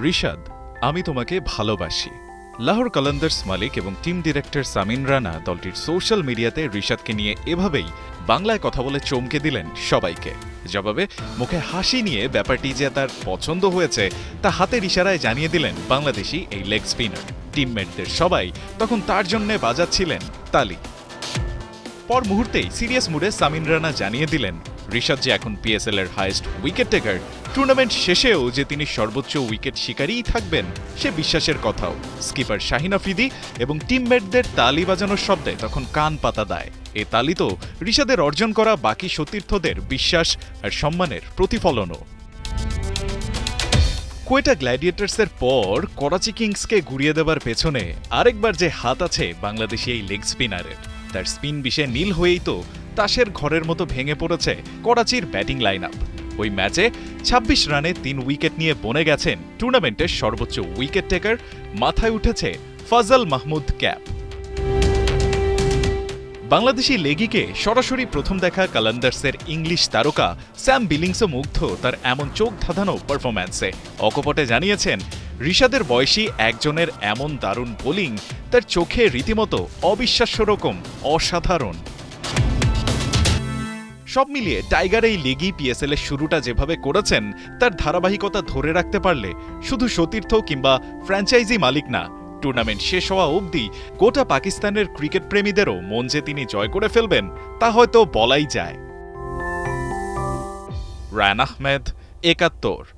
রিশাদ, আমি তোমাকে ভালোবাসি। লাহোর কালান্দার্স মালিক এবং টিম ডিরেক্টর সামিন রানা দলটির সোশ্যাল মিডিয়াতে রিশাদকে নিয়ে এভাবেই বাংলায় কথা বলে চমকে দিলেন সবাইকে। জবাবে মুখে হাসি নিয়ে ব্যাপারটি যে তার পছন্দ হয়েছে তা হাতের ইশারায় জানিয়ে দিলেন বাংলাদেশি এই লেগ স্পিনার। টিমমেটদের সবাই তখন তার জন্য বাজাচ্ছিলেন তালি। পর মুহূর্তেই সিরিয়াস মুডে সামিন রানা জানিয়ে দিলেন রিশাদ যে এখন পিএসএল এর হাইয়েস্ট উইকেট টেকার, টুর্নামেন্ট শেষেও যে তিনি সর্বোচ্চ উইকেট শিকারীই থাকবেন সে বিশ্বাসের কথাও। স্কিপার শাহিন আফ্রিদি এবং টিমমেটদের তালি বাজানোর শব্দে তখন কান পাতা দেয়। এ তালি তো রিশাদের অর্জন করা বাকি সতীর্থদের বিশ্বাস আর সম্মানের প্রতিফলনও। কোয়েটা গ্ল্যাডিয়েটার্সের পর করাচি কিংসকে ঘুরিয়ে দেবার পেছনে আরেকবার যে হাত আছে বাংলাদেশি এই লেগ স্পিনারের। তার স্পিন বিষে নীল হয়েই তো তাসের ঘরের মতো ভেঙে পড়েছে করাচির ব্যাটিং লাইন আপ। ওই ম্যাচে ২৬ রানে ৩ উইকেট নিয়ে বনে গেছেন টুর্নামেন্টের সর্বোচ্চ উইকেট টেকার। মাথায় উঠেছে ফজল মাহমুদ ক্যাপ। বাংলাদেশি লেগিকে সরাসরি প্রথম দেখা কালান্দার্সের ইংলিশ তারকা স্যাম বিলিংসও মুগ্ধ তার এমন চোখ ধাঁধানো পারফরম্যান্সে। অকপটে জানিয়েছেন রিশাদের বয়সী একজনের এমন দারুণ বোলিং তার চোখে রীতিমতো অবিশ্বাস্য রকম অসাধারণ। সব মিলিয়ে টাইগার এই লেগি পিএসএল এর শুরুটা যেভাবে করেছেন তার ধারাবাহিকতা ধরে রাখতে পারলে শুধু সতীর্থ কিংবা ফ্র্যাঞ্চাইজি মালিক না, টুর্নামেন্ট শেষ হওয়া অবধি গোটা পাকিস্তানের ক্রিকেট প্রেমীদেরও মন যে তিনি জয় করে ফেলবেন তা হয়তো বলাই যায়। রায়ন আহমেদ, ৭১।